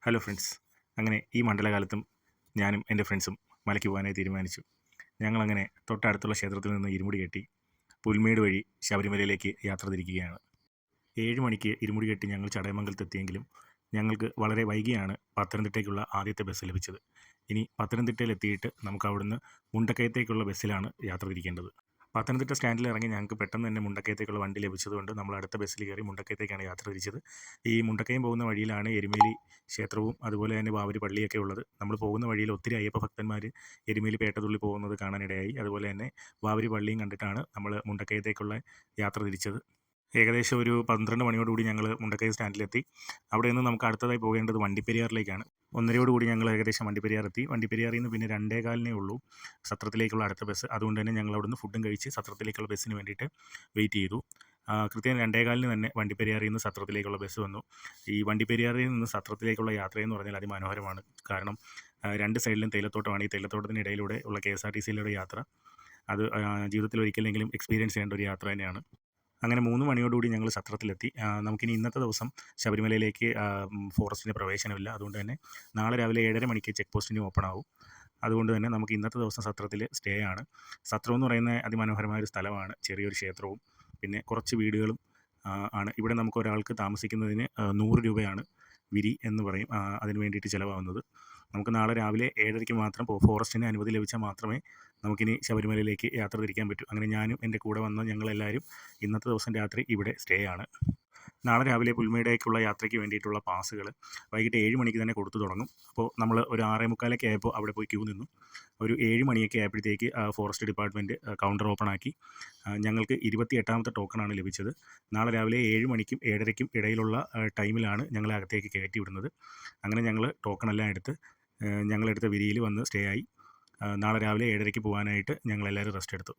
Hello friends. അങ്ങനെ ഈ മണ്ഡലകാലത്തും ഞാനും എൻ്റെ ഫ്രണ്ട്സും മലയ്ക്ക് പോകാനായി തീരുമാനിച്ചു. ഞങ്ങളങ്ങനെ തൊട്ടടുത്തുള്ള ക്ഷേത്രത്തിൽ നിന്ന് ഇരുമുടി കെട്ടി പുൽമേട് വഴി ശബരിമലയിലേക്ക് യാത്ര തിരിക്കുകയാണ്. 7 മണിക്ക് ഇരുമുടി കെട്ടി ഞങ്ങൾ ചടയമംഗലത്തെത്തിയെങ്കിലും ഞങ്ങൾക്ക് വളരെ വൈകിയാണ് പത്തനംതിട്ടയ്ക്കുള്ള ആദ്യത്തെ ബസ് ലഭിച്ചത്. ഇനി പത്തനംതിട്ടയിലെത്തിയിട്ട് നമുക്ക് അവിടുന്ന് മുണ്ടക്കയത്തേക്കുള്ള ബസ്സിലാണ് യാത്ര തിരിക്കേണ്ടത്. പത്തനംതിട്ട സ്റ്റാൻഡിൽ ഇറങ്ങി ഞങ്ങൾക്ക് പെട്ടെന്ന് തന്നെ മുണ്ടക്കയത്തേക്കുള്ള വണ്ടി ലഭിച്ചതുകൊണ്ട് നമ്മൾ അടുത്ത ബസ്സിൽ കയറി മുണ്ടക്കയത്തേക്കാണ് യാത്ര തിരിച്ചത്. ഈ മുണ്ടക്കയം പോകുന്ന വഴിയിലാണ് എരുമേലി ക്ഷേത്രവും അതുപോലെ തന്നെ വാവര് പള്ളിയൊക്കെ ഉള്ളത്. നമ്മൾ പോകുന്ന വഴിയിൽ ഒത്തിരി അയ്യപ്പ ഭക്തന്മാർ എരുമേലി പേട്ടതുള്ളി പോകുന്നത് കാണാനിടയായി. അതുപോലെ തന്നെ വാവര് പള്ളിയും കണ്ടിട്ടാണ് നമ്മൾ മുണ്ടക്കയത്തേക്കുള്ള യാത്ര തിരിച്ചത്. ഏകദേശം ഒരു 12 മണിയോടുകൂടി ഞങ്ങൾ മുണ്ടക്കയം സ്റ്റാൻഡിലെത്തി. അവിടെ നിന്ന് നമുക്ക് അടുത്തതായി പോകേണ്ടത് വണ്ടിപ്പെരിയാറിലേക്കാണ്. 1:30 ഞങ്ങൾ ഏകദേശം വണ്ടിപ്പെരിയാർ എത്തി. വണ്ടിപ്പെരിയാറിൽ നിന്ന് പിന്നെ 2:15 ഉള്ളൂ സത്രത്തിലേക്കുള്ള അടുത്ത ബസ്. അതുകൊണ്ട് തന്നെ ഞങ്ങൾ അവിടുന്ന് ഫുഡും കഴിച്ച് സത്രത്തിലേക്കുള്ള ബസ്സിന് വേണ്ടിയിട്ട് വെയിറ്റ് ചെയ്തു. കൃത്യം 2:15 തന്നെ വണ്ടിപ്പെരിയാറിൽ നിന്ന് സത്രത്തിലേക്കുള്ള ബസ് വന്നു. ഈ വണ്ടിപ്പെരിയാറിൽ നിന്ന് സത്രത്തിലേക്കുള്ള യാത്രയെന്ന് പറഞ്ഞാൽ അതിമനോഹരമാണ്. കാരണം 2 സൈഡിലും തേയിലത്തോട്ടമാണ്. ഈ തേയിലത്തോട്ടത്തിന് ഇടയിലൂടെ ഉള്ള KSRTCയിലൂടെ യാത്ര അത് ജീവിതത്തിൽ ഒരിക്കലെങ്കിലും എക്സ്പീരിയൻസ് ചെയ്യേണ്ട ഒരു യാത്ര തന്നെയാണ്. അങ്ങനെ 3 മണിയോടുകൂടി ഞങ്ങൾ സത്രത്തിലെത്തി. നമുക്കിനി ഇന്നത്തെ ദിവസം ശബരിമലയിലേക്ക് ഫോറസ്റ്റിന് പ്രവേശനമില്ല. അതുകൊണ്ട് തന്നെ നാളെ രാവിലെ 7:30 മണിക്ക് ചെക്ക് പോസ്റ്റിന് ഓപ്പൺ ആവും. അതുകൊണ്ട് തന്നെ നമുക്ക് ഇന്നത്തെ ദിവസം സത്രത്തിൽ സ്റ്റേ ആണ്. സത്രം എന്ന് പറയുന്നത് അതിമനോഹരമായ ഒരു സ്ഥലമാണ്. ചെറിയൊരു ക്ഷേത്രവും പിന്നെ കുറച്ച് വീടുകളും ആണ്. ഇവിടെ നമുക്ക് ഒരാൾക്ക് താമസിക്കുന്നതിന് 100 രൂപയാണ് വിരി എന്ന് പറയും അതിന് വേണ്ടിയിട്ട് ചിലവാകുന്നത്. നമുക്ക് നാളെ രാവിലെ 7:30 മാത്രം ഫോറസ്റ്റിന് അനുമതി ലഭിച്ചാൽ മാത്രമേ നമുക്കിനി ശബരിമലയിലേക്ക് യാത്ര തിരിക്കാൻ പറ്റൂ. അങ്ങനെ ഞാനും എൻ്റെ കൂടെ വന്ന ഞങ്ങളെല്ലാവരും ഇന്നത്തെ ദിവസം രാത്രി ഇവിടെ സ്റ്റേ ആണ്. നാളെ രാവിലെ പുൽമേടേക്കുള്ള യാത്രയ്ക്ക് വേണ്ടിയിട്ടുള്ള പാസുകൾ വൈകിട്ട് 7 മണിക്ക് തന്നെ കൊടുത്തു തുടങ്ങും. അപ്പോൾ നമ്മൾ ഒരു 6:45 ആയപ്പോൾ അവിടെ പോയി ക്യൂ നിന്നു. ഒരു 7 മണിയൊക്കെ ആയപ്പോഴത്തേക്ക് ഫോറസ്റ്റ് ഡിപ്പാർട്ട്മെൻറ്റ് കൗണ്ടർ ഓപ്പൺ ആക്കി. ഞങ്ങൾക്ക് 28ാമത്തെ ടോക്കണാണ് ലഭിച്ചത്. നാളെ രാവിലെ 7 മണിക്കും 7:30ക്കും ഇടയിലുള്ള ടൈമിലാണ് ഞങ്ങളെ അകത്തേക്ക് കയറ്റി വിടുന്നത്. അങ്ങനെ ഞങ്ങൾ ടോക്കണെല്ലാം എടുത്ത് ഞങ്ങളെടുത്ത വിരിയിൽ വന്ന് സ്റ്റേ ആയി. നാളെ രാവിലെ 7:30ക്ക് പോകാനായിട്ട് ഞങ്ങളെല്ലാവരും റെസ്റ്റ് എടുത്തു.